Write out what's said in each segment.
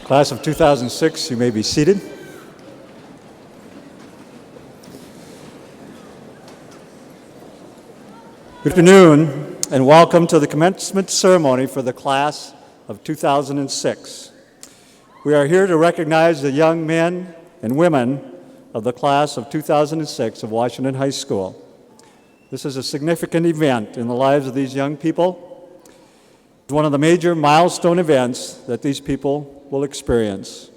Class of 2006, you may be seated. Good afternoon, and welcome to the commencement ceremony for the class of 2006. We are here to recognize the young men and women of the class of 2006 of Washington High School. This is a significant event in the lives of these young people. It's one of the major milestone events that these people will experience.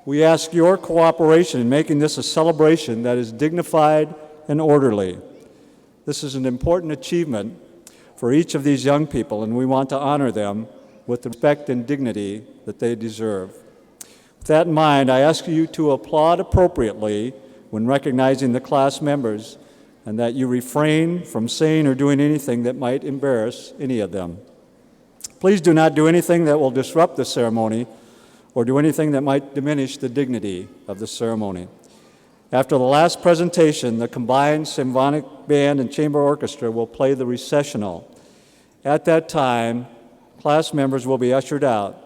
We ask your cooperation in making this a celebration that is dignified and orderly. This is an important achievement for each of these young people, and we want to honor them with the respect and dignity that they deserve. With that in mind, I ask you to applaud appropriately when recognizing the class members, and that you refrain from saying or doing anything that might embarrass any of them. Please do not do anything that will disrupt the ceremony or do anything that might diminish the dignity of the ceremony. After the last presentation, the combined symphonic band and chamber orchestra will play the recessional. At that time, class members will be ushered out.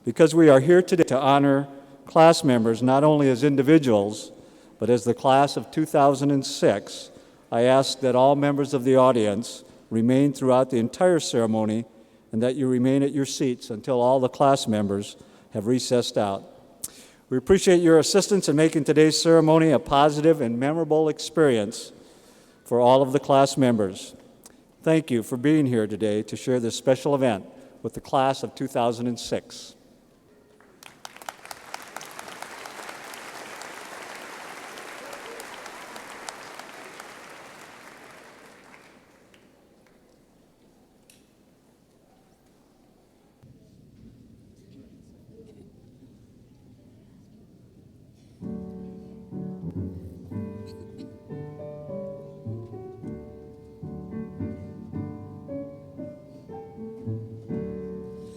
Because we are here today to honor class members not only as individuals, but as the class of 2006, I ask that all members of the audience remain throughout the entire ceremony and that you remain at your seats until all the class members have recessed out. We appreciate your assistance in making today's ceremony a positive and memorable experience for all of the class members. Thank you for being here today to share this special event with the class of 2006.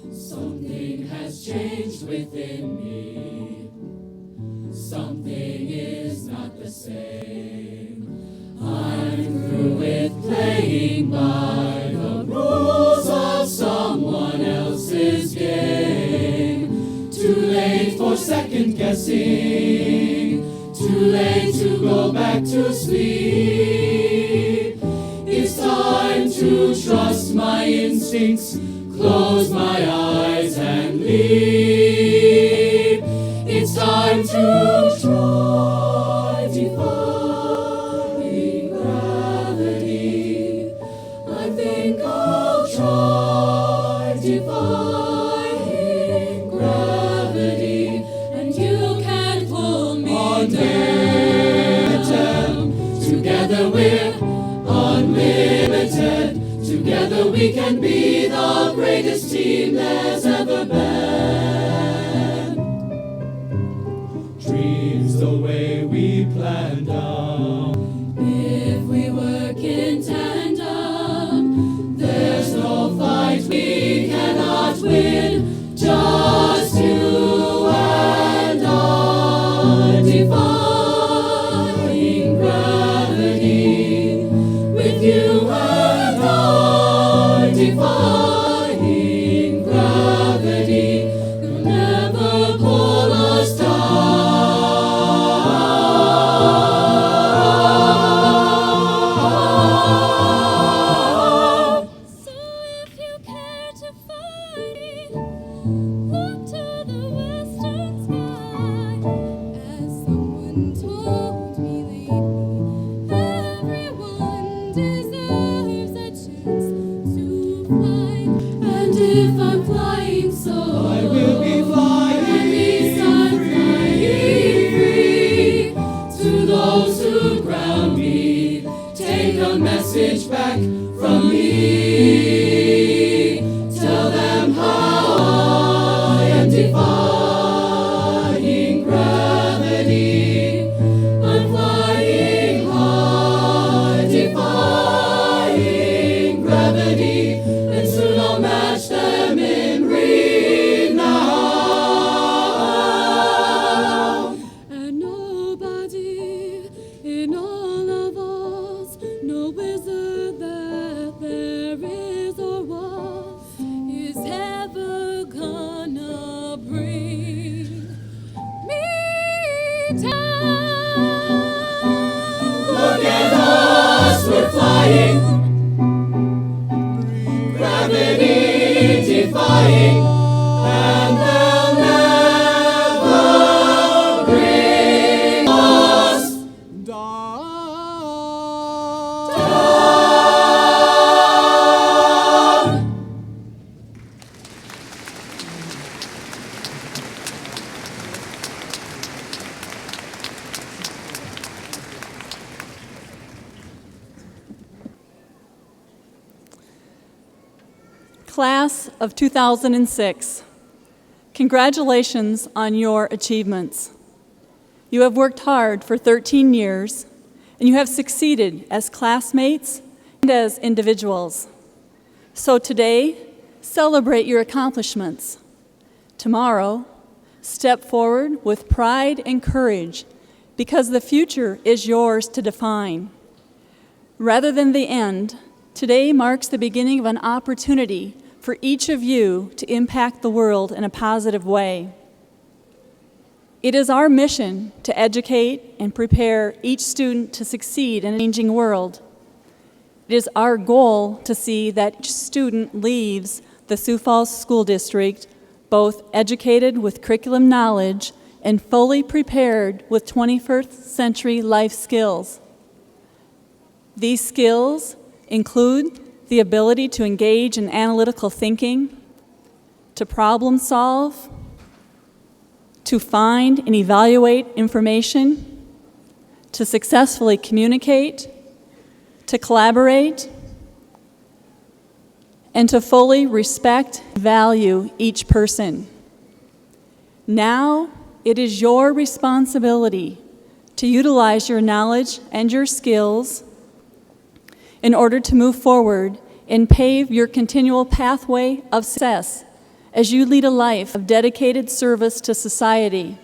Something has changed within me. Something is not the same. I'm through with playing by the rules of someone else's game. Too late for second guessing. Too late to go back to sleep. It's time to trust my instincts. Close my eyes and leap. It's time to try defying gravity. I think I'll try defying gravity, and you can't pull me down. Together we're unlimited. Together we can be the greatest team there's ever been. Dreams the way we planned them. If we work in tandem, there's no fight we cannot win. Just you and I, defying gravity. With you and I, defying Look at us, we're flying, gravity defying, and they'll never bring us down. Class of 2006, congratulations on your achievements. You have worked hard for 13 years, and you have succeeded as classmates and as individuals. So today, celebrate your accomplishments. Tomorrow, step forward with pride and courage, because the future is yours to define. Rather than the end, today marks the beginning of an opportunity for each of you to impact the world in a positive way. It is our mission to educate and prepare each student to succeed in a changing world. It is our goal to see that each student leaves the Sioux Falls School District both educated with curriculum knowledge and fully prepared with 21st century life skills. These skills include the ability to engage in analytical thinking, to problem solve, to find and evaluate information, to successfully communicate, to collaborate, and to fully respect and value each person. Now, it is your responsibility to utilize your knowledge and your skills in order to move forward and pave your continual pathway of success as you lead a life of dedicated service to society.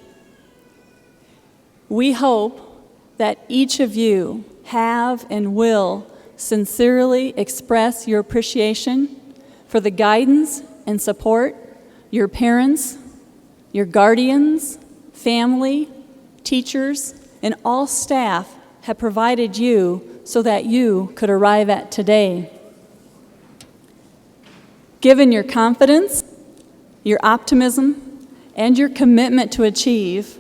We hope that each of you have and will sincerely express your appreciation for the guidance and support your parents, your guardians, family, teachers, and all staff have provided you so that you could arrive at today. Given your confidence, your optimism, and your commitment to achieve,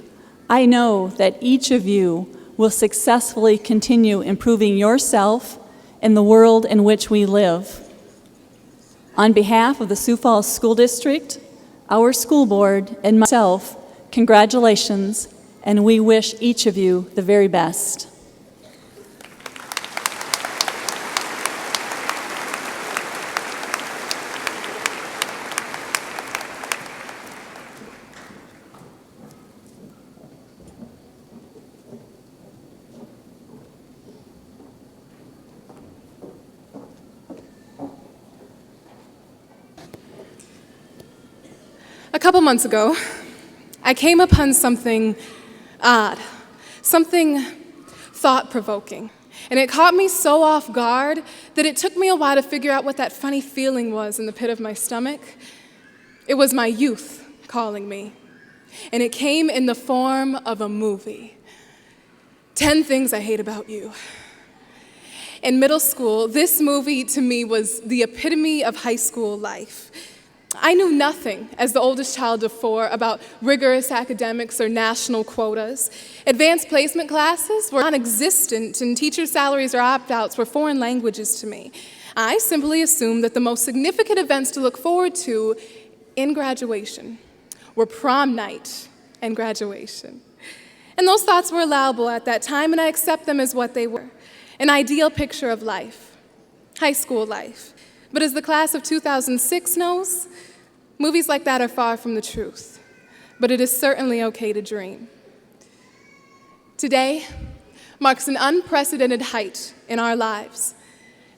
I know that each of you will successfully continue improving yourself and the world in which we live. On behalf of the Sioux Falls School District, our school board, and myself, congratulations, and we wish each of you the very best. A couple months ago, I came upon something odd, something thought-provoking, and it caught me so off guard that it took me a while to figure out what that funny feeling was in the pit of my stomach. It was my youth calling me, and it came in the form of a movie. 10 Things I Hate About You. In middle school, this movie to me was the epitome of high school life. I knew nothing, as the oldest child of 4, about rigorous academics or national quotas. Advanced placement classes were non-existent, and teacher salaries or opt-outs were foreign languages to me. I simply assumed that the most significant events to look forward to in graduation were prom night and graduation. And those thoughts were allowable at that time, and I accept them as what they were, an ideal picture of life, high school life. But as the class of 2006 knows, movies like that are far from the truth. But it is certainly okay to dream. Today marks an unprecedented height in our lives.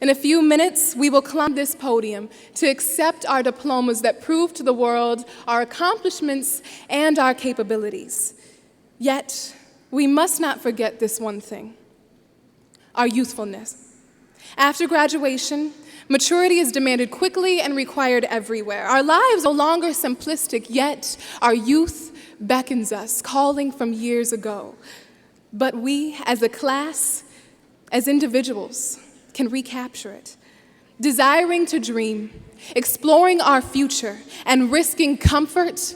In a few minutes, we will climb this podium to accept our diplomas that prove to the world our accomplishments and our capabilities. Yet, we must not forget this one thing: our youthfulness. After graduation, maturity is demanded quickly and required everywhere. Our lives are no longer simplistic, yet our youth beckons us, calling from years ago. But we, as a class, as individuals, can recapture it. Desiring to dream, exploring our future, and risking comfort,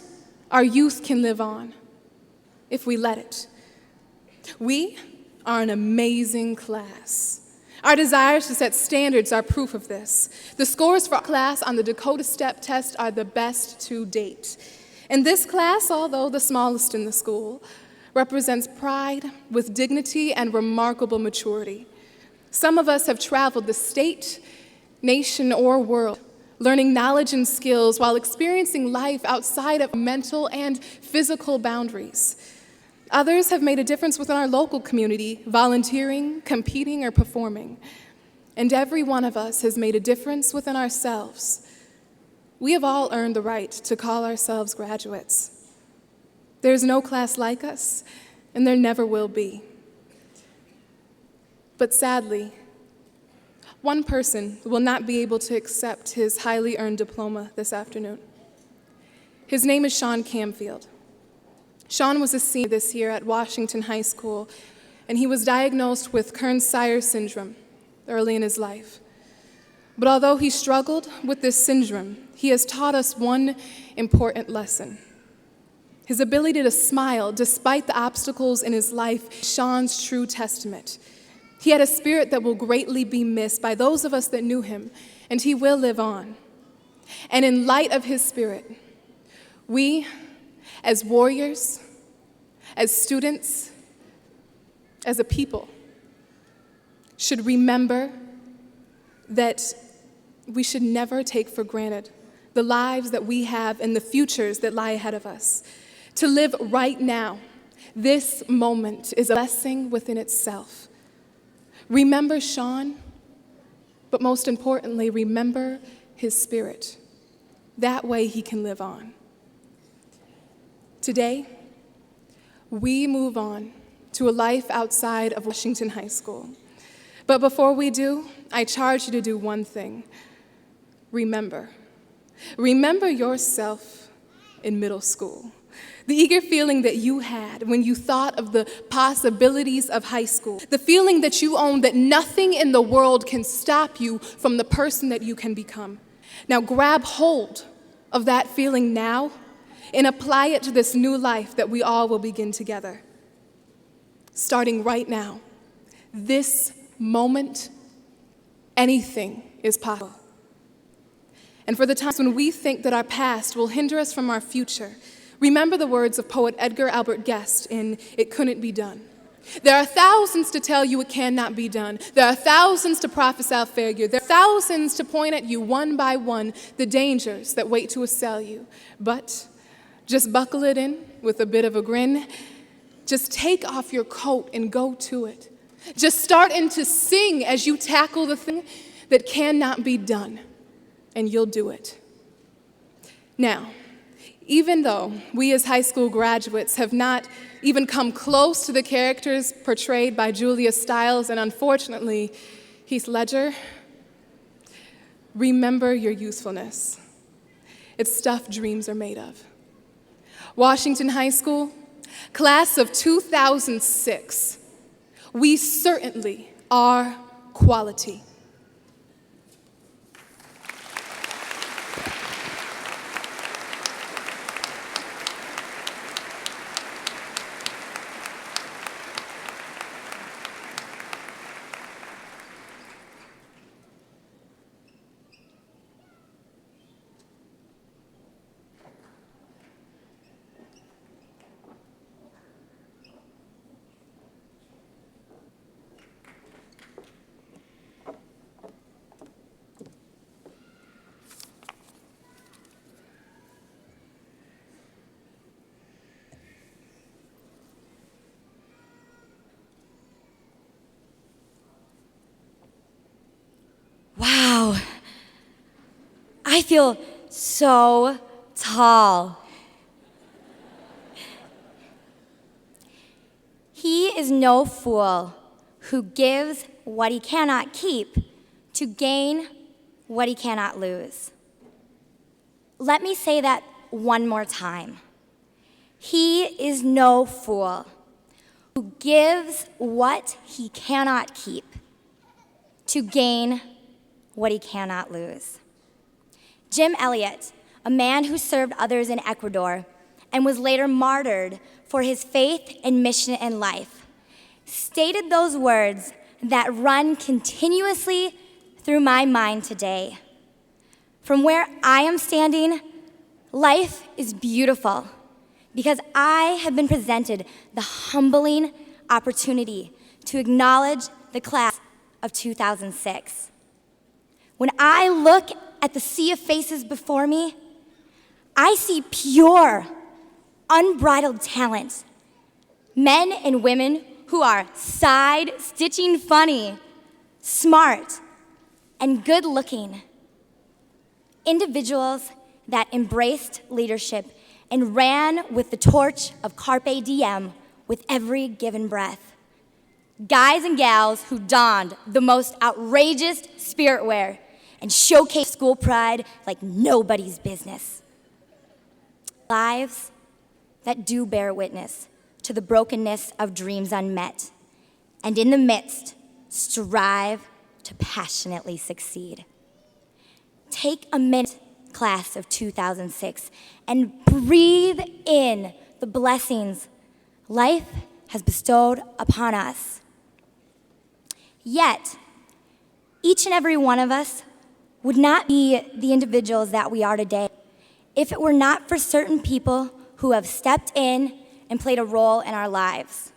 our youth can live on, if we let it. We are an amazing class. Our desires to set standards are proof of this. The scores for our class on the Dakota Step test are the best to date. And this class, although the smallest in the school, represents pride with dignity and remarkable maturity. Some of us have traveled the state, nation, or world, learning knowledge and skills while experiencing life outside of mental and physical boundaries. Others have made a difference within our local community, volunteering, competing, or performing. And every one of us has made a difference within ourselves. We have all earned the right to call ourselves graduates. There's no class like us, and there never will be. But sadly, one person will not be able to accept his highly earned diploma this afternoon. His name is Sean Camfield. Sean was a senior this year at Washington High School, and he was diagnosed with Kearns-Sayre syndrome early in his life. But although he struggled with this syndrome, he has taught us one important lesson. His ability to smile despite the obstacles in his life, Sean's true testament. He had a spirit that will greatly be missed by those of us that knew him, and he will live on. And in light of his spirit, we, as warriors, as students, as a people, should remember that we should never take for granted the lives that we have and the futures that lie ahead of us. To live right now, this moment, is a blessing within itself. Remember Sean, but most importantly, remember his spirit. That way he can live on. Today, we move on to a life outside of Washington High School. But before we do, I charge you to do one thing. Remember. Remember yourself in middle school. The eager feeling that you had when you thought of the possibilities of high school. The feeling that you own that nothing in the world can stop you from the person that you can become. Now grab hold of that feeling now and apply it to this new life that we all will begin together. Starting right now, this moment, anything is possible. And for the times when we think that our past will hinder us from our future, remember the words of poet Edgar Albert Guest in It Couldn't Be Done. There are thousands to tell you it cannot be done. There are thousands to prophesy failure. There are thousands to point at you one by one the dangers that wait to assail you. But just buckle it in with a bit of a grin. Just take off your coat and go to it. Just start in to sing as you tackle the thing that cannot be done, and you'll do it. Now, even though we as high school graduates have not even come close to the characters portrayed by Julia Stiles and unfortunately Heath Ledger, remember your youthfulness. It's stuff dreams are made of. Washington High School, class of 2006, we certainly are quality. Wow, I feel so tall. He is no fool who gives what he cannot keep to gain what he cannot lose. Let me say that one more time. He is no fool who gives what he cannot keep to gain what he cannot lose. Jim Elliot, a man who served others in Ecuador and was later martyred for his faith and mission in life, stated those words that run continuously through my mind today. From where I am standing, life is beautiful because I have been presented the humbling opportunity to acknowledge the class of 2006. When I look at the sea of faces before me, I see pure, unbridled talent. Men and women who are side-stitching funny, smart, and good-looking. Individuals that embraced leadership and ran with the torch of Carpe Diem with every given breath. Guys and gals who donned the most outrageous spirit wear and showcased school pride like nobody's business. Lives that do bear witness to the brokenness of dreams unmet, and in the midst, strive to passionately succeed. Take a minute, class of 2006, and breathe in the blessings life has bestowed upon us. Yet, each and every one of us would not be the individuals that we are today if it were not for certain people who have stepped in and played a role in our lives.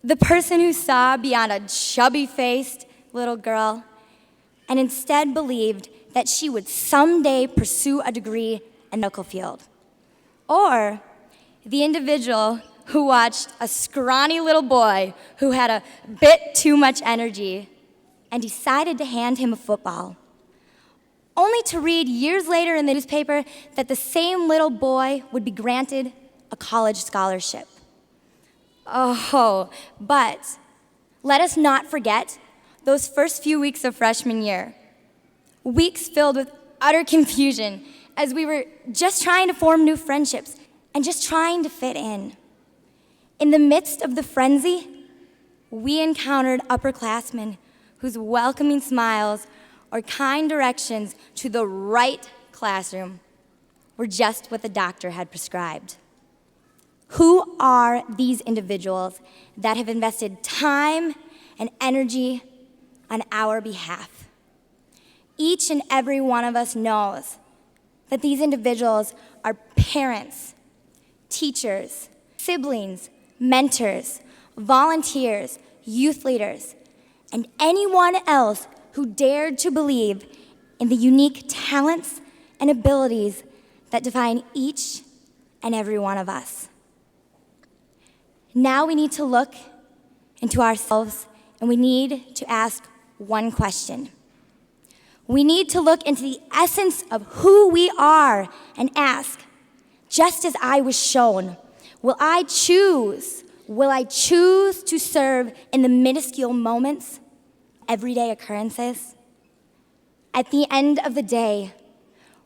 The person who saw beyond a chubby-faced little girl and instead believed that she would someday pursue a degree in the medical field. Or the individual who watched a scrawny little boy who had a bit too much energy and decided to hand him a football, only to read years later in the newspaper that the same little boy would be granted a college scholarship. Oh, but let us not forget those first few weeks of freshman year. Weeks filled with utter confusion as we were just trying to form new friendships and just trying to fit in. In the midst of the frenzy, we encountered upperclassmen whose welcoming smiles or kind directions to the right classroom were just what the doctor had prescribed. Who are these individuals that have invested time and energy on our behalf? Each and every one of us knows that these individuals are parents, teachers, siblings, mentors, volunteers, youth leaders, and anyone else who dared to believe in the unique talents and abilities that define each and every one of us. Now we need to look into ourselves and we need to ask one question. We need to look into the essence of who we are and ask, just as I was shown, will I choose to serve in the minuscule moments, everyday occurrences? At the end of the day,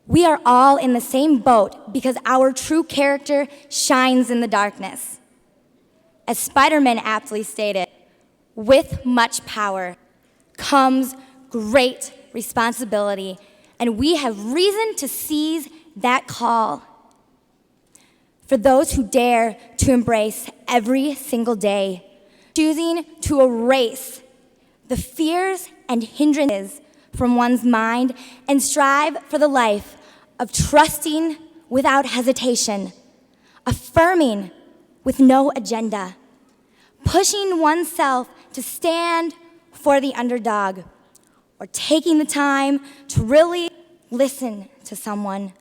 we are all in the same boat because our true character shines in the darkness. As Spider-Man aptly stated, with much power comes great responsibility, and we have reason to seize that call. For those who dare to embrace every single day, choosing to erase the fears and hindrances from one's mind and strive for the life of trusting without hesitation, affirming with no agenda, pushing oneself to stand for the underdog, or taking the time to really listen to someone,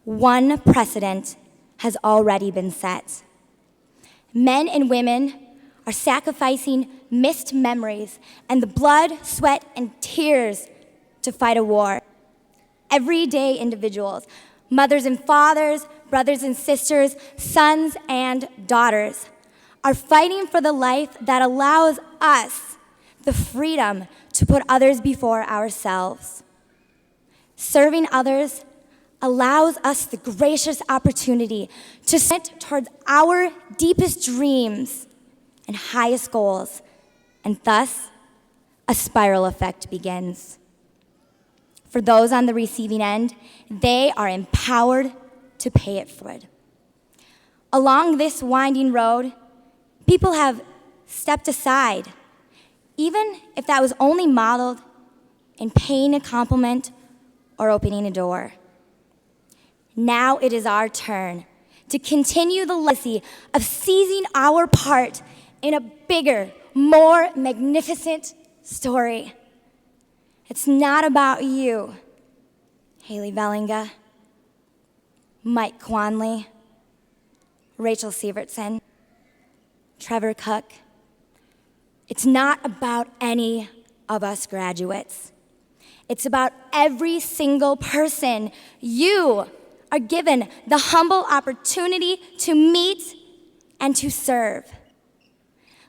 one precedent has already been set. Men and women are sacrificing missed memories and the blood, sweat, and tears to fight a war. Everyday individuals, mothers and fathers, brothers and sisters, sons and daughters, are fighting for the life that allows us the freedom to put others before ourselves. Serving others allows us the gracious opportunity to sit towards our deepest dreams and highest goals, and thus a spiral effect begins. For those on the receiving end, they are empowered to pay it forward. Along this winding road, people have stepped aside, even if that was only modeled in paying a compliment or opening a door. Now it is our turn to continue the legacy of seizing our part in a bigger, more magnificent story. It's not about you, Haley Bellinga, Mike Quanley, Rachel Sievertson, Trevor Cook. It's not about any of us graduates. It's about every single person. You are given the humble opportunity to meet and to serve.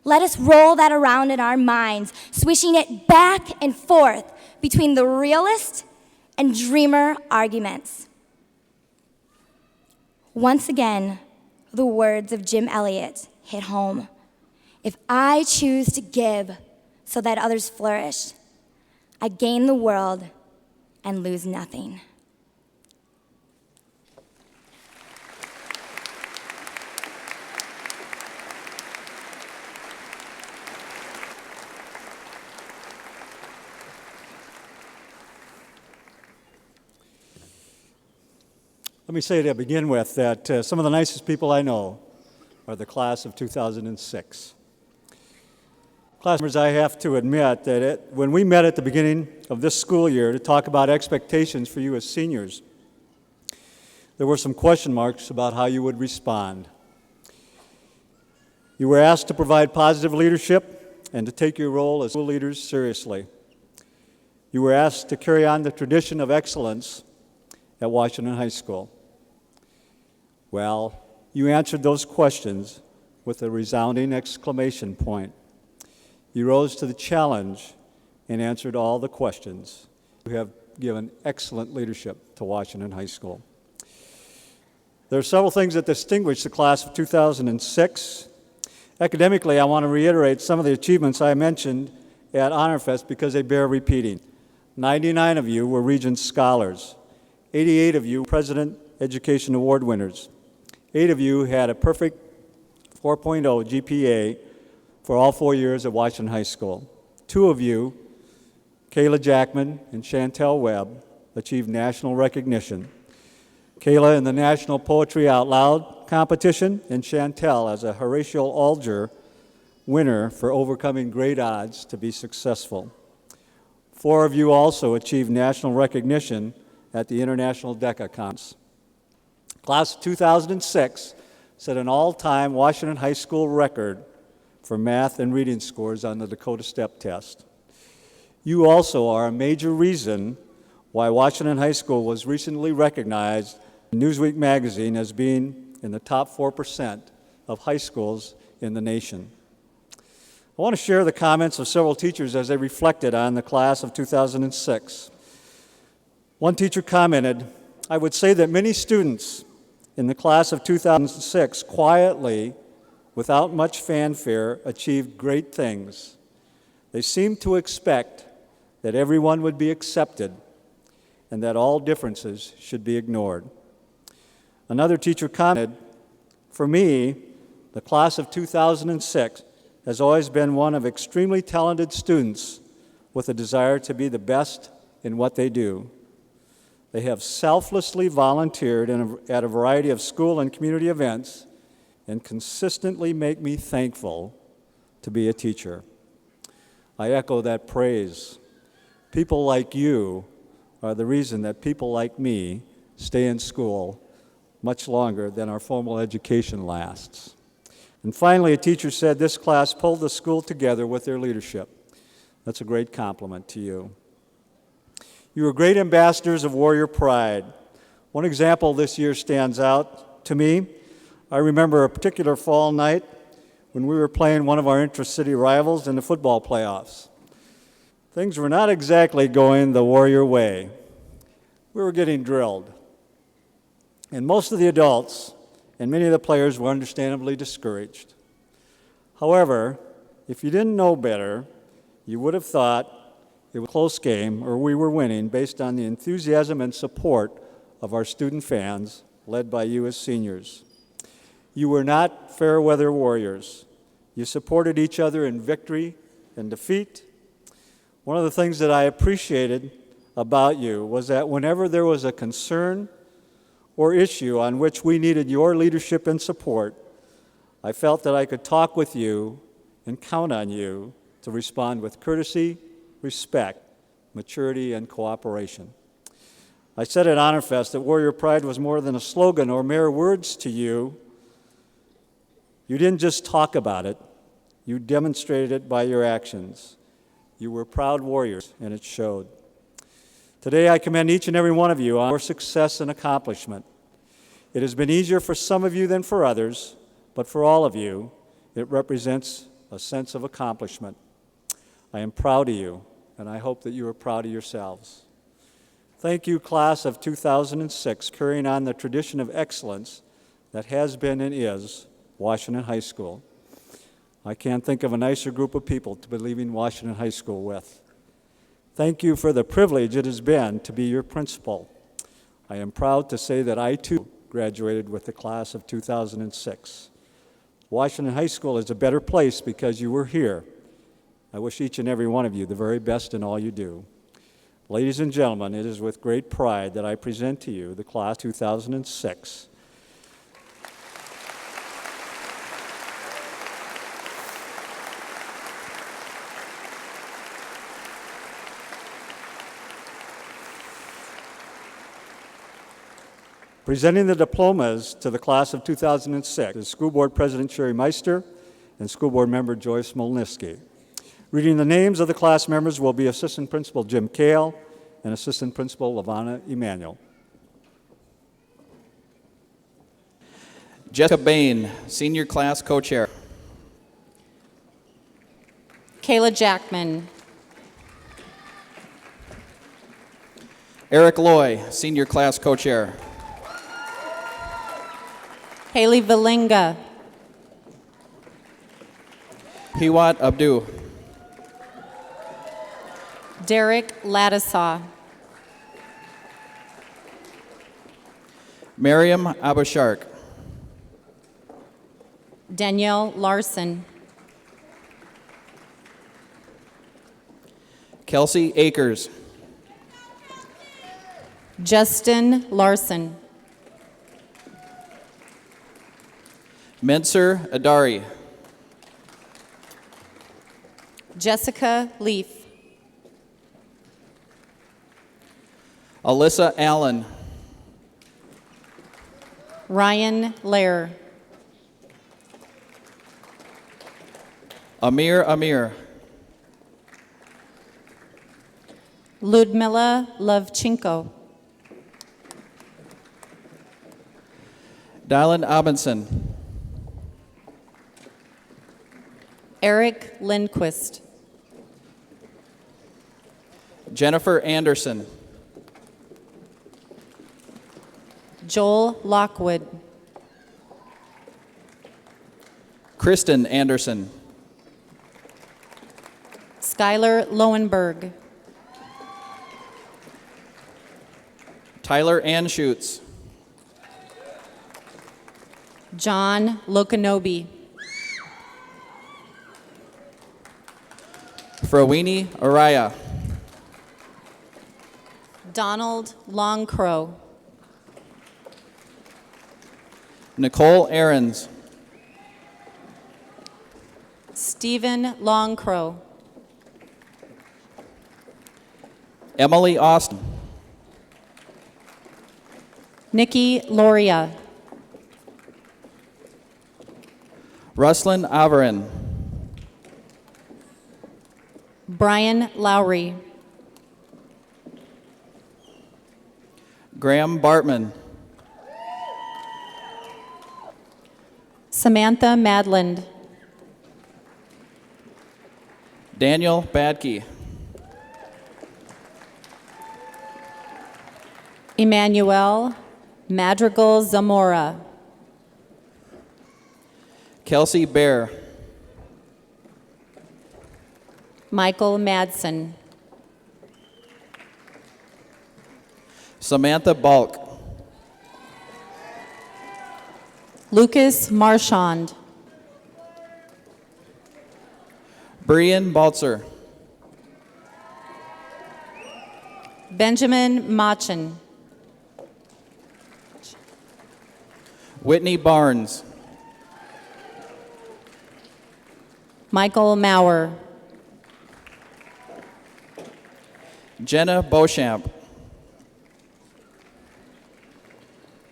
Let us roll that around in our minds, swishing it back and forth between the realist and dreamer arguments. Once again, the words of Jim Elliot hit home. If I choose to give so that others flourish, I gain the world and lose nothing. Let me say to begin with that some of the nicest people I know are the class of 2006. Class members, I have to admit that when we met at the beginning of this school year to talk about expectations for you as seniors, there were some question marks about how you would respond. You were asked to provide positive leadership and to take your role as school leaders seriously. You were asked to carry on the tradition of excellence at Washington High School. Well, you answered those questions with a resounding exclamation point. You rose to the challenge and answered all the questions. You have given excellent leadership to Washington High School. There are several things that distinguish the class of 2006. Academically, I want to reiterate some of the achievements I mentioned at Honor Fest because they bear repeating. 99 of you were Regents Scholars. 88 of you President Education Award winners. 8 of you had a perfect 4.0 GPA for all 4 years at Washington High School. 2 of you, Kayla Jackman and Chantel Webb, achieved national recognition. Kayla in the National Poetry Out Loud competition, and Chantel as a Horatio Alger winner for overcoming great odds to be successful. 4 of you also achieved national recognition at the International DECA Conference. Class of 2006 set an all-time Washington High School record for math and reading scores on the Dakota Step Test. You also are a major reason why Washington High School was recently recognized in Newsweek magazine as being in the top 4% of high schools in the nation. I want to share the comments of several teachers as they reflected on the class of 2006. One teacher commented, "I would say that many students in the class of 2006 quietly, without much fanfare, achieved great things. They seemed to expect that everyone would be accepted and that all differences should be ignored." Another teacher commented, "For me, the class of 2006 has always been one of extremely talented students with a desire to be the best in what they do. They have selflessly volunteered at a variety of school and community events and consistently make me thankful to be a teacher." I echo that praise. People like you are the reason that people like me stay in school much longer than our formal education lasts. And finally, a teacher said this class pulled the school together with their leadership. That's a great compliment to you. You are great ambassadors of Warrior Pride. One example this year stands out to me. I remember a particular fall night when we were playing one of our intra-city rivals in the football playoffs. Things were not exactly going the Warrior way. We were getting drilled. And most of the adults and many of the players were understandably discouraged. However, if you didn't know better, you would have thought it was a close game or we were winning based on the enthusiasm and support of our student fans, led by you as seniors. You were not fair weather warriors. You supported each other in victory and defeat. One of the things that I appreciated about you was that whenever there was a concern or issue on which we needed your leadership and support, I felt that I could talk with you and count on you to respond with courtesy, respect, maturity, and cooperation. I said at Honor Fest that Warrior Pride was more than a slogan or mere words to you. You didn't just talk about it, you demonstrated it by your actions. You were proud warriors, and it showed. Today, I commend each and every one of you on your success and accomplishment. It has been easier for some of you than for others, but for all of you, it represents a sense of accomplishment. I am proud of you, and I hope that you are proud of yourselves. Thank you, class of 2006, carrying on the tradition of excellence that has been and is Washington High School. I can't think of a nicer group of people to be leaving Washington High School with. Thank you for the privilege it has been to be your principal. I am proud to say that I, too, graduated with the class of 2006. Washington High School is a better place because you were here. I wish each and every one of you the very best in all you do. Ladies and gentlemen, it is with great pride that I present to you the class 2006. Presenting the diplomas to the class of 2006 is School Board President Sherry Meister and School Board Member Joyce Molniski. Reading the names of the class members will be Assistant Principal Jim Kale and Assistant Principal Lavana Emanuel. Jessica Bain, Senior Class Co-Chair. Kayla Jackman. Eric Loy, Senior Class Co-Chair. Haley Valinga. Hiwat Abdu. Derek Ladisaw. Miriam Abushark. Danielle Larson. Kelsey Akers. Justin Larson. Menser Adari. Jessica Leaf. Alyssa Allen. Ryan Lair. Amir. Ludmila Lovchenko. Dylan Abinson. Eric Lindquist. Jennifer Anderson. Joel Lockwood. Kristen Anderson. Skylar Lowenberg. Tyler Anschutz. John Lokanobi. Frowini Araya. Donald Longcrow. Nicole Ahrens. Stephen Longcrow. Emily Austin. Nikki Loria. Ruslyn Averin. Brian Lowry. Graham Bartman. Samantha Madland. Daniel Badke. Emmanuel Madrigal Zamora. Kelsey Bear. Michael Madsen. Samantha Balk. Lucas Marchand. Brian Baltzer. Benjamin Machen. Whitney Barnes. Michael Maurer. Jenna Beauchamp.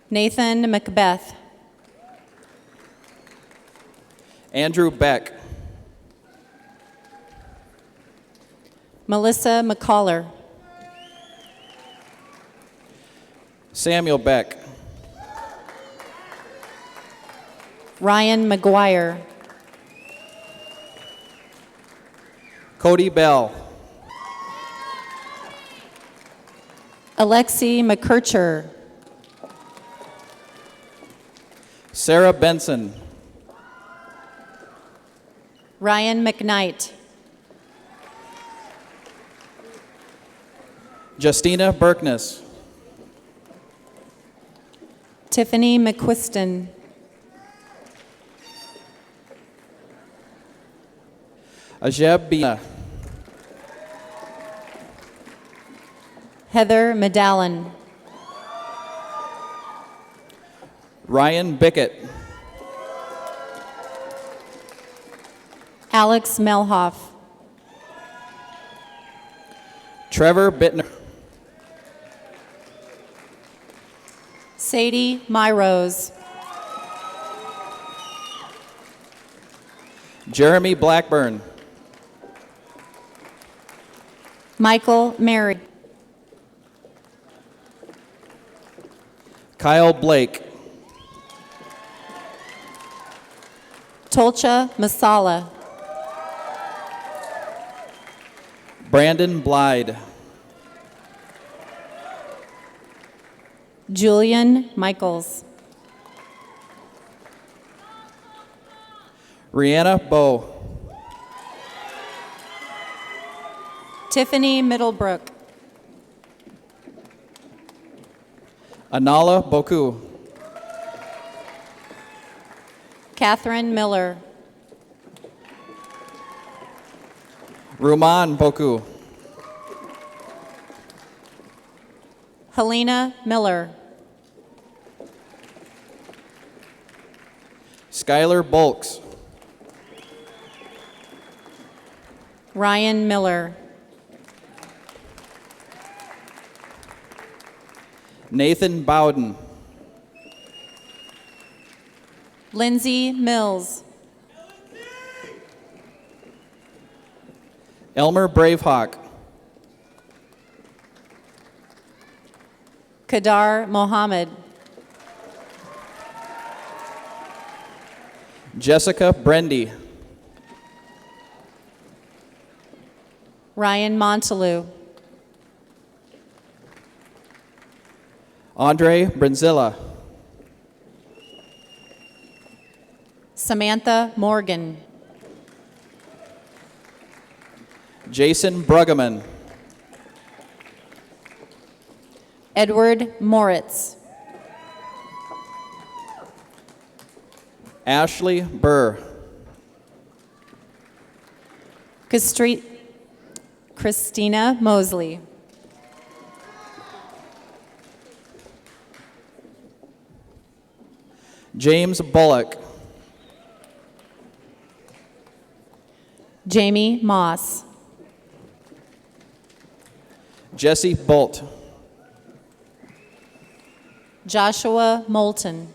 Nathan Macbeth. Andrew Beck. Melissa McCollar. Samuel Beck. Ryan McGuire. Cody Bell. Alexi McKercher. Sarah Benson. Ryan McKnight. Justina Berkness. Tiffany McQuiston. Ajeb Bina. Heather Medallion. Ryan Bickett. Alex Melhoff. Trevor Bittner. Sadie Myrose. Jeremy Blackburn. Michael Mary. Kyle Blake. Tolcha Masala. Brandon Blyde. Julian Michaels. Rihanna Bowe. Tiffany Middlebrook. Anala Boku. Catherine Miller. Ruman Boku. Helena Miller. Skylar Bulks. Ryan Miller. Nathan Bowden. Lindsay Mills. Elmer Bravehawk. Kadar Mohammed. Jessica Brendy. Ryan Montalou. Andre Brunzilla. Samantha Morgan. Jason Bruggeman. Edward Moritz. Ashley Burr. Christina Mosley. James Bullock. Jamie Moss. Jesse Bolt. Joshua Moulton.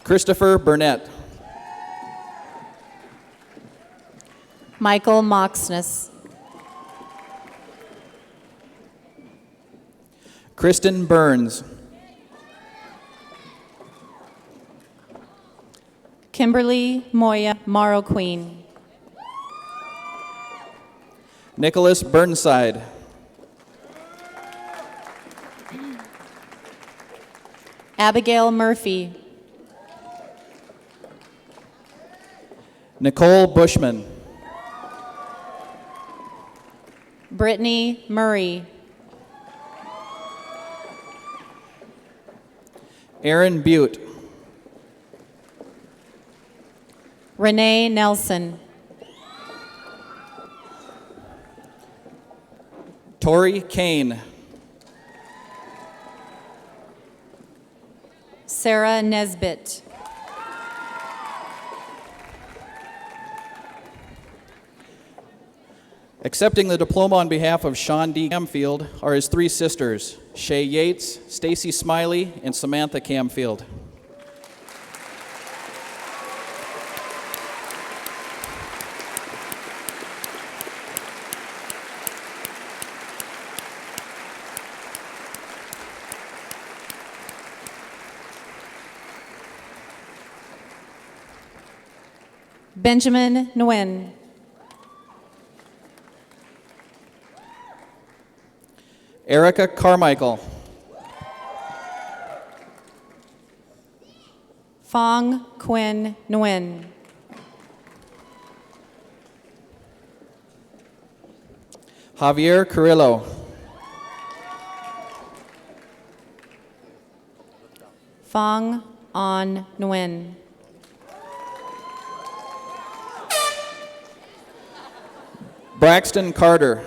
Christopher Burnett. Michael Moxness. Kristen Burns. Kimberly Moya Morrow Queen. Nicholas Burnside. Abigail Murphy. Nicole Bushman. Brittany Murray. Aaron Butte. Renee Nelson. Tori Kane. Sarah Nesbitt. Accepting the diploma on behalf of Sean D. Camfield are his three sisters, Shay Yates, Stacy Smiley, and Samantha Camfield. Benjamin Nguyen. Erica Carmichael. Fong Quinn Nguyen. Javier Carrillo. Fong On Nguyen. Braxton Carter.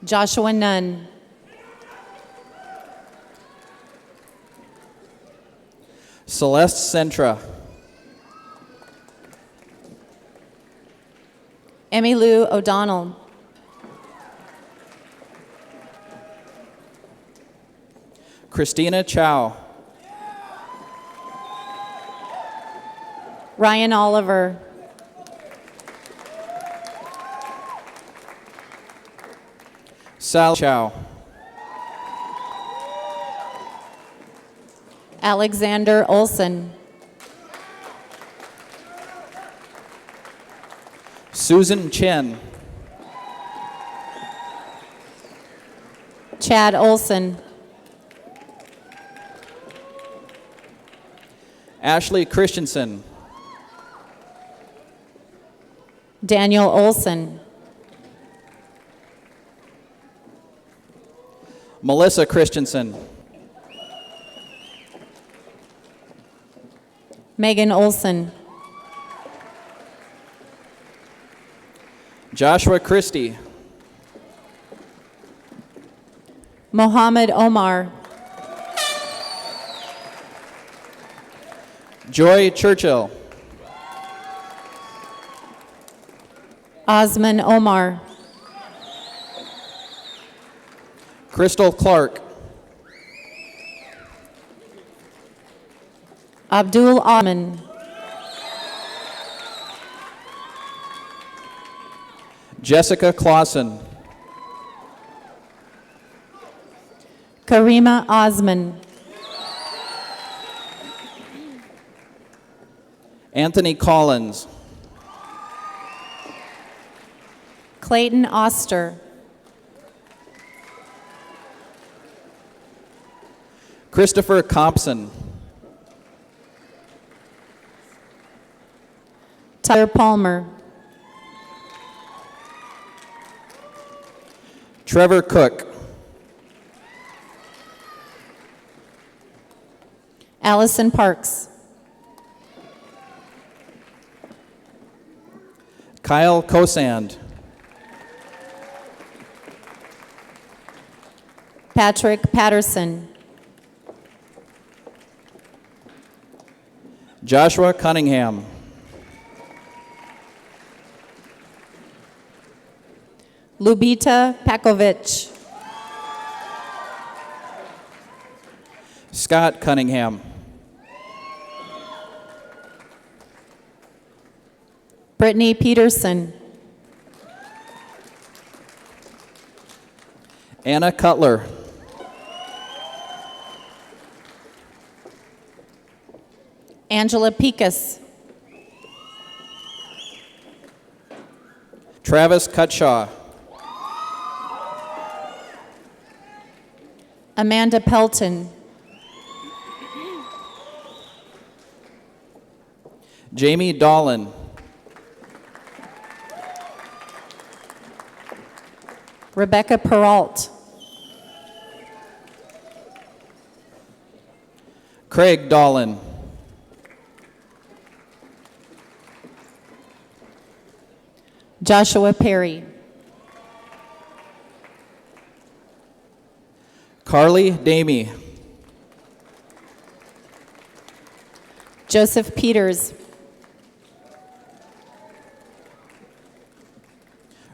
Joshua Nunn. Celeste Centra. Emmy Lou O'Donnell. Christina Chow. Ryan Oliver. Sal Chow. Alexander Olson. Susan Chen. Chad Olson. Ashley Christensen. Daniel Olson. Melissa Christensen. Megan Olson. Joshua Christie. Mohammed Omar. Joy Churchill. Osman Omar. Crystal Clark. Abdul Ahman. Jessica Clausen. Karima Osman. Anthony Collins. Clayton Oster. Christopher Compson. Tyler Palmer. Trevor Cook. Allison Parks. Kyle Kosand. Patrick Patterson. Joshua Cunningham. Lubita Pakovich. Scott Cunningham. Brittany Peterson. Anna Cutler. Angela Picas. Travis Cutshaw. Amanda Pelton. Jamie Dolan. Rebecca Peralt. Craig Dolan. Joshua Perry. Carly Damey. Joseph Peters.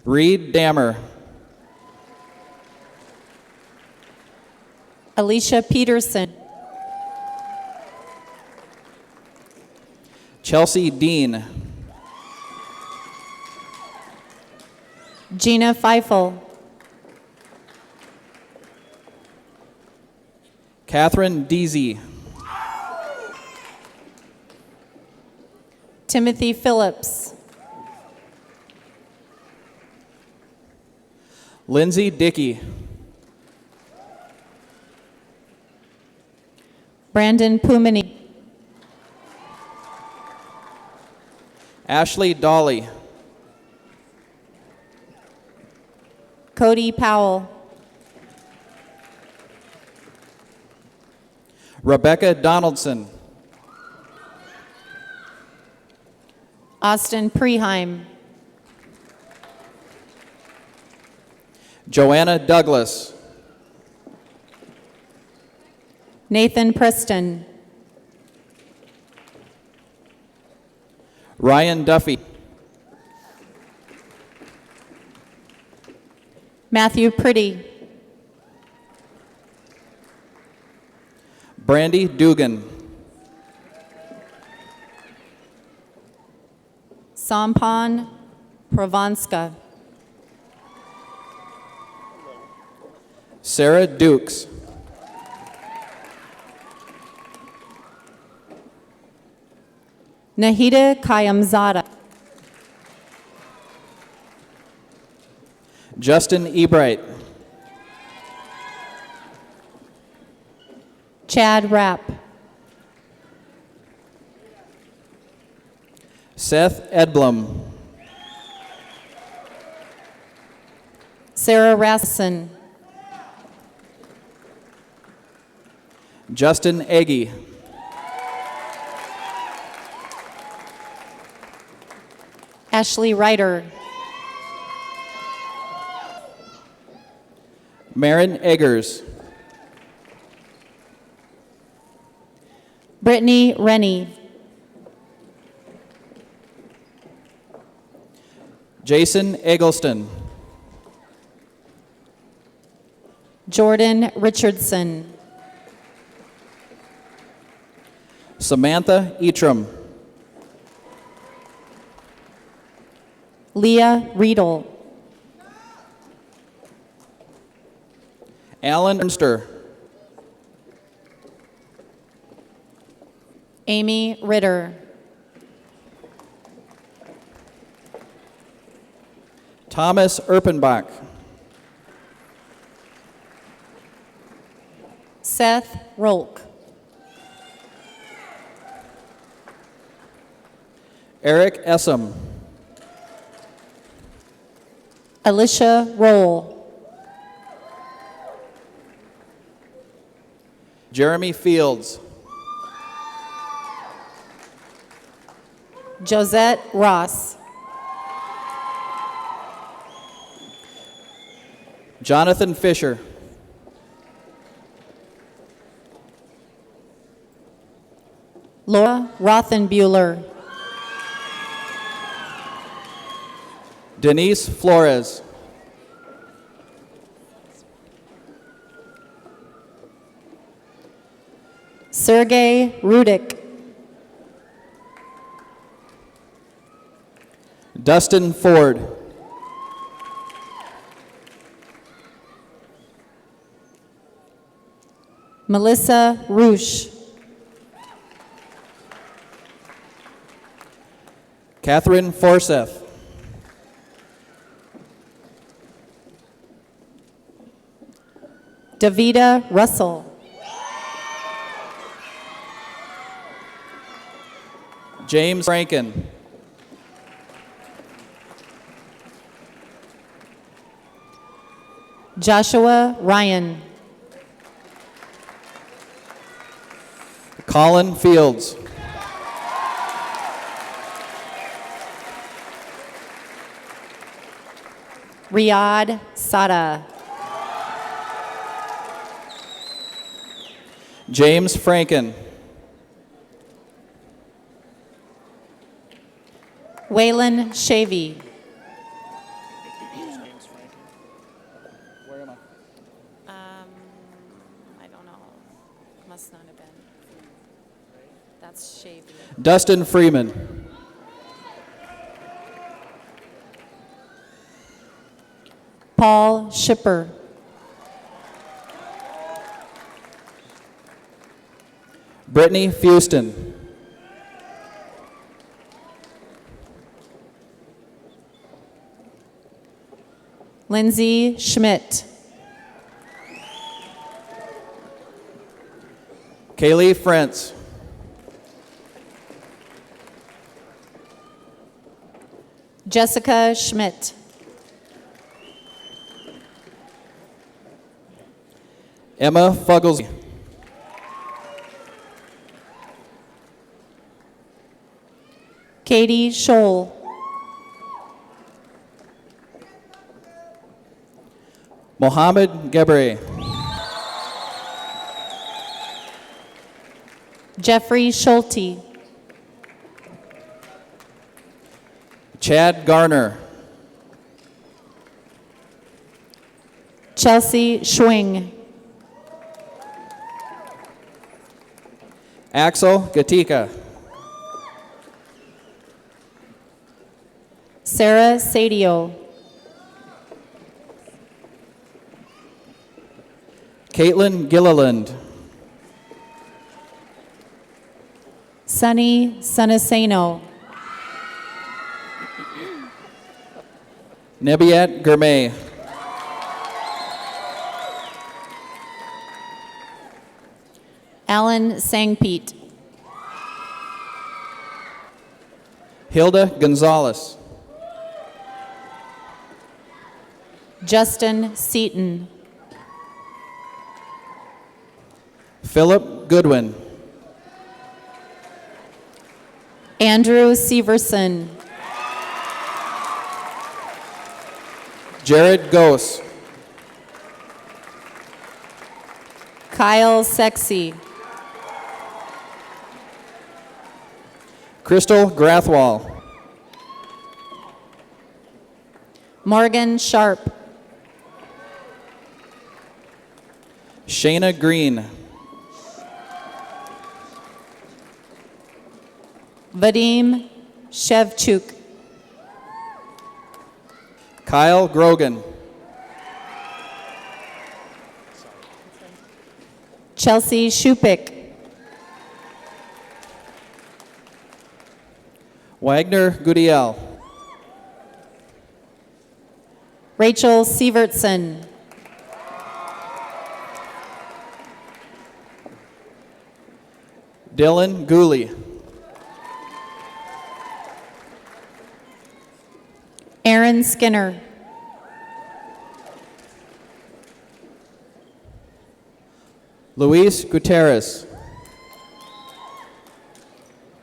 Reed Dammer. Alicia Peterson. Chelsea Dean. Gina Feifel. Catherine Deasy. Timothy Phillips. Lindsay Dickey. Brandon Pumini. Ashley Dolly. Cody Powell. Rebecca Donaldson. Austin Preheim. Joanna Douglas. Nathan Preston. Ryan Duffy. Matthew Pretty. Brandy Dugan. Sampan Provanska. Sarah Dukes. Nahida Kayamzada. Justin Ebright. Chad Rapp. Seth Edblom. Sarah Rasmussen. Justin Eggy. Ashley Ryder. Marin Eggers. Brittany Rennie. Jason Eggleston. Jordan Richardson. Samantha Etram. Leah Riedel. Alan Ernster. Amy Ritter. Thomas Erpenbach. Seth Rolk. Eric Essam. Alicia Roll. Jeremy Fields. Josette Ross. Jonathan Fisher. Laura Rothenbuehler. Denise Flores. Sergey Rudik. Dustin Ford. Melissa Roosh. Catherine Forseth. Davida Russell. James Franken. Joshua Ryan. Colin Fields. Riyadh Sada. James Franken. Waylon Shavy. I don't know. Must not have been. That's Shavy. Dustin Freeman. Paul Shipper. Brittany Fuston. Lindsay Schmidt. Kaylee Frentz. Jessica Schmidt. Emma Fuggles. Katie Scholl. Mohammed Gebre. Jeffrey Schulte. Chad Garner. Chelsea Schwing. Axel Gatika. Sarah Sadio. Caitlin Gilliland. Sunny Sunaseno. Nebiat Gourmet. Alan Sangpeet. Hilda Gonzalez. Justin Seaton. Philip Goodwin. Andrew Severson. Jared Gose. Kyle Sexy. Crystal Grathwall. Morgan Sharp. Shayna Green. Vadim Shevchuk. Kyle Grogan. Chelsea Shupik. Wagner Gudiel. Rachel Sievertson. Dylan Gooley. Aaron Skinner. Luis Gutierrez.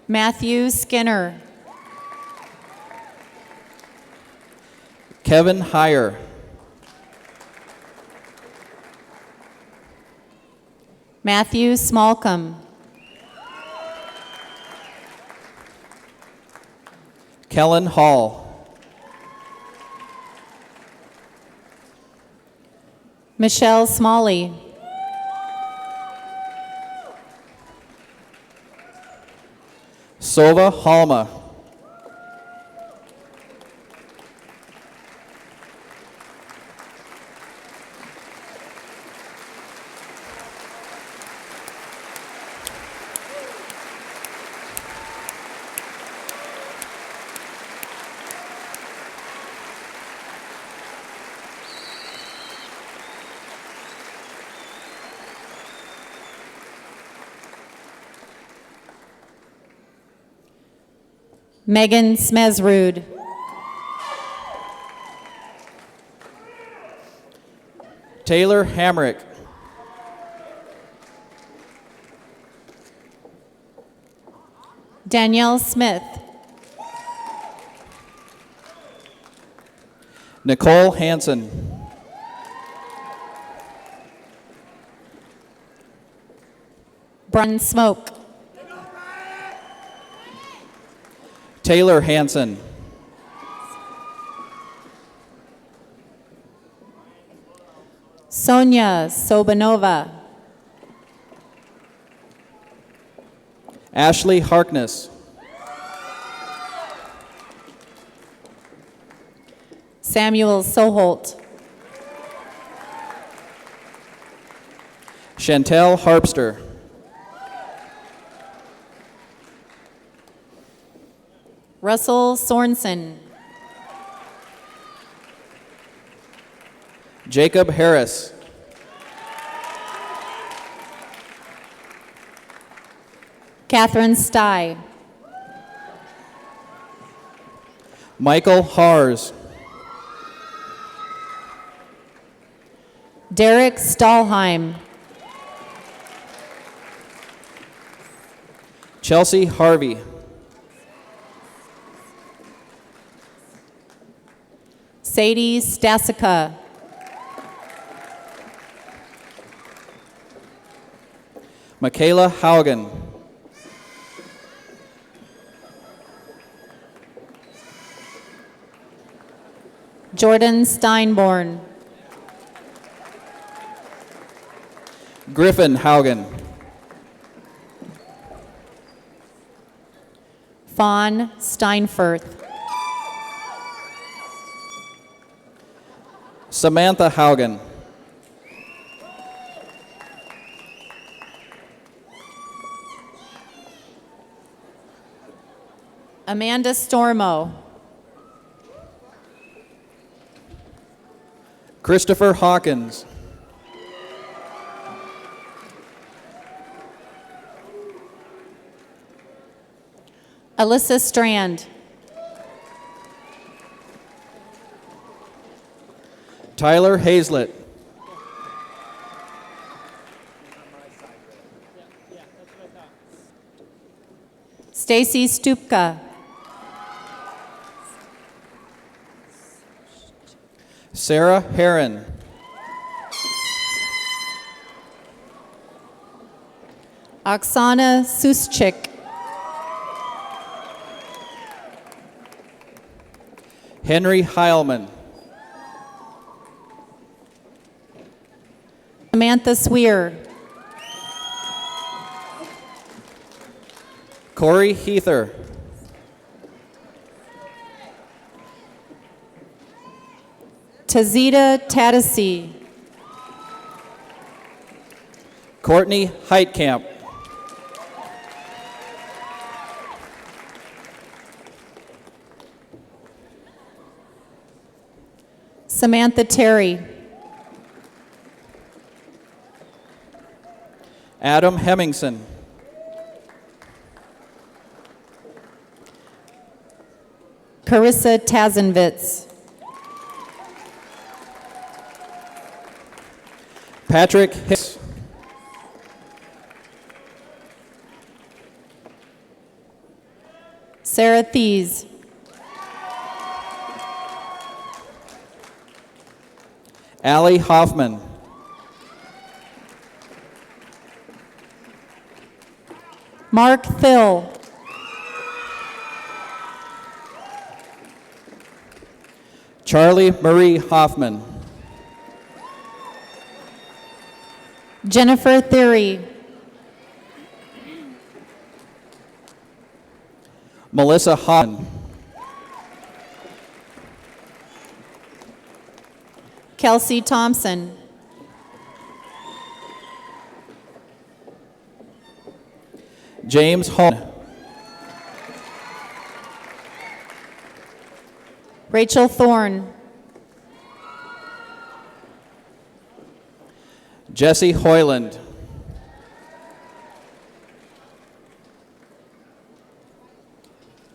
Matthew Skinner. Kevin Heyer. Matthew Smallcombe. Kellen Hall. Michelle Smalley. Sova Halma. Megan Smezrud. Taylor Hamrick. Danielle Smith. Nicole Hansen. Brun Smoke. Taylor Hansen. Sonia Sobanova. Ashley Harkness. Samuel Soholt. Chantel Harpster. Russell Sorensen. Jacob Harris. Catherine Stye. Michael Hars. Derek Stahlheim. Chelsea Harvey. Sadie Stasica. Michaela Haugen. Jordan Steinborn. Griffin Haugen. Fawn Steinfurth. Samantha Haugen. Amanda Stormo. Christopher Hawkins. Alyssa Strand. Tyler Hazlett. Stacy Stupka. Sarah Heron. Oksana Suschik. Henry Heilman. Samantha Sweer. Corey Heather. Tazita Tadasi. Courtney Heitkamp. Samantha Terry. Adam Hemmingson. Carissa Tazenvitz. Patrick Hicks. Sarah Thies. Allie Hoffman. Mark Thill. Charlie Marie Hoffman. Jennifer Theory. Melissa Hoffman. Kelsey Thompson. James Holm. Rachel Thorne. Jesse Hoyland.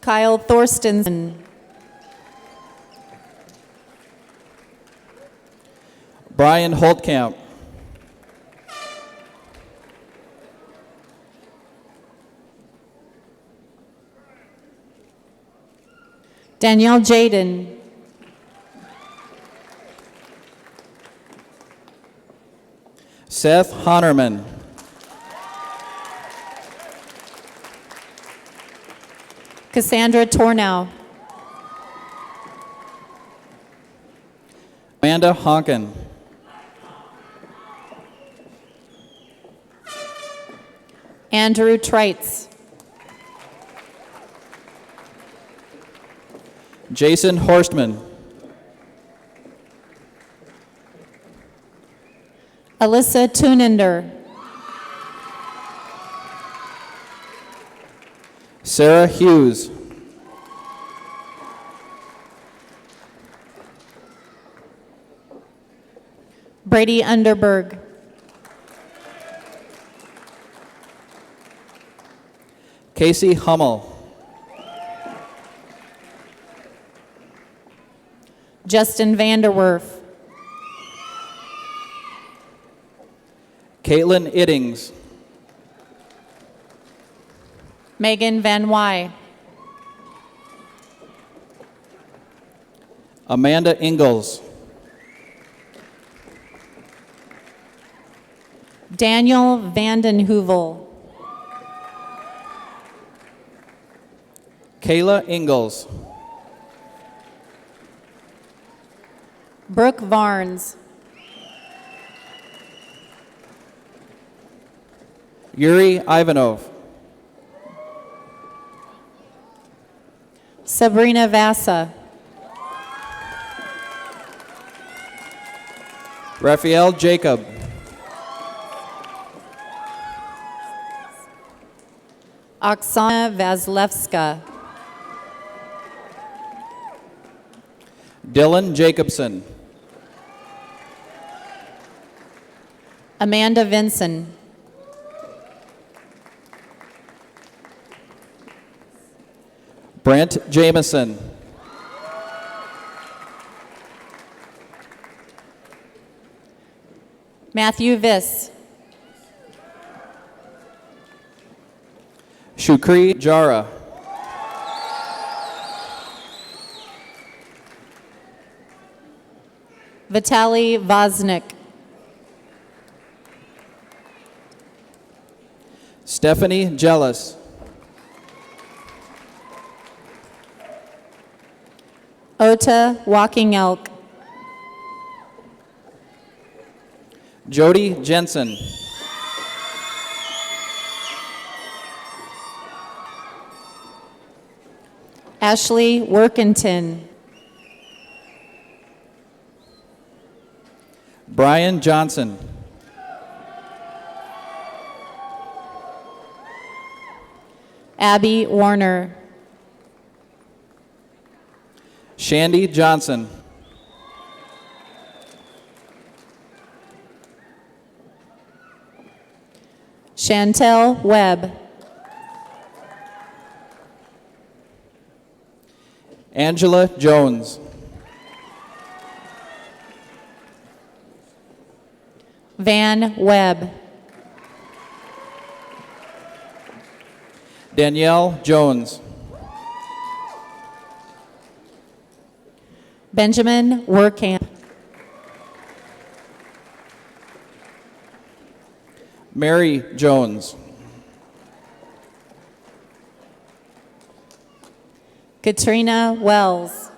Kyle Thorstensen. Brian Holtkamp. Danielle Jaden. Seth Honerman. Cassandra Tornow. Amanda Honkin. Andrew Treitz. Jason Horstman. Alyssa Tunender. Sarah Hughes. Brady Underberg. Casey Hummel. Justin Vanderwerf. Caitlin Iddings. Megan Van Wy. Amanda Ingalls. Daniel Vandenheuvel. Kayla Ingalls. Brooke Varnes. Yuri Ivanov. Sabrina Vassa. Raphael Jacob. Oksana Vaslevska. Dylan Jacobson. Amanda Vinson. Brent Jameson. Matthew Viss. Shukri Jara. Vitaly Voznik. Stephanie Jealous. Ota Walking Elk. Jody Jensen. Ashley Workington. Brian Johnson. Abby Warner. Shandy Johnson. Chantel Webb. Angela Jones. Van Webb. Danielle Jones. Benjamin Werkamp. Mary Jones. Katrina Wells.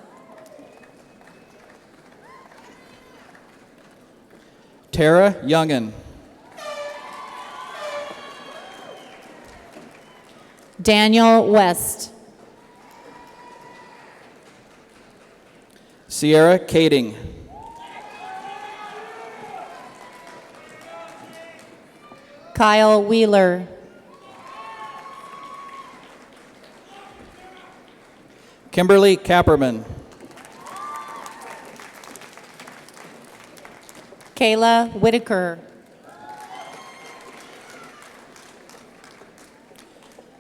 Tara Youngin. Daniel West. Sierra Kading. Kyle Wheeler. Kimberly Kapperman. Kayla Whitaker.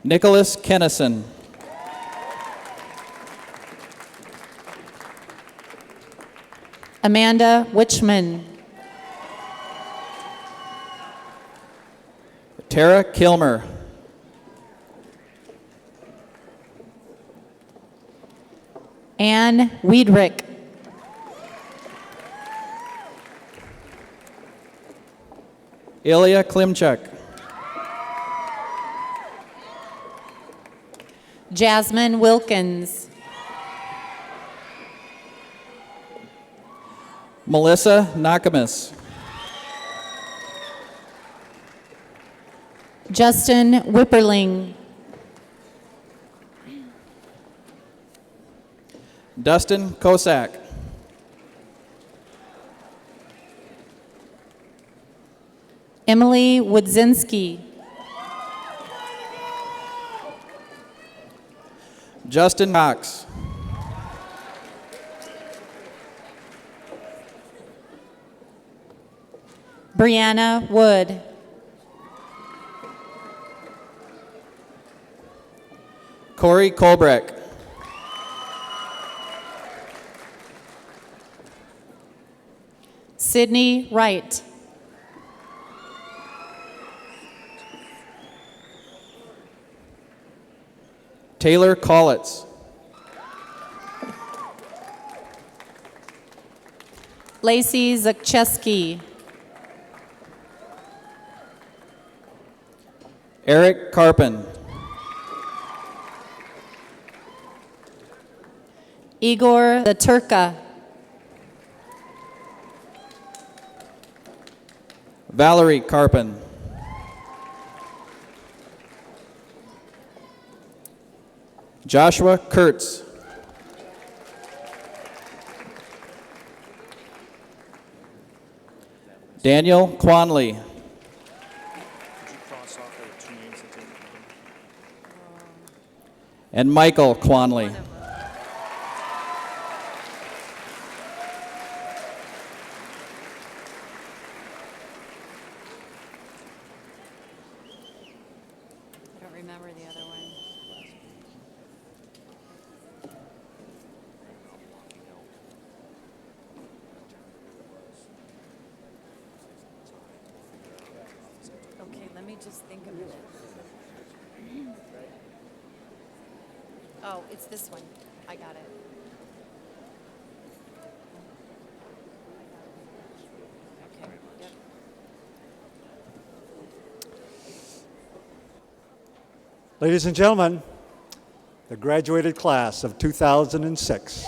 Nicholas Kennison. Amanda Witchman. Tara Kilmer. Ann Wiedrick. Ilya Klimchuk. Jasmine Wilkins. Melissa Nakamis. Justin Whipperling. Dustin Kosak. Emily Wodzinski. Justin Cox. Brianna Wood. Corey Kolbreck. Sydney Wright. Taylor Collitz. Lacey Zakcheski. Eric Carpin. Igor the Turka. Valerie Carpin. Joshua Kurtz. Daniel Quanley. And Michael Quanley. I don't remember the other one. Okay, let me just think a minute. Oh, it's this one. I got it. Okay, yep. Ladies and gentlemen, the graduated class of 2006.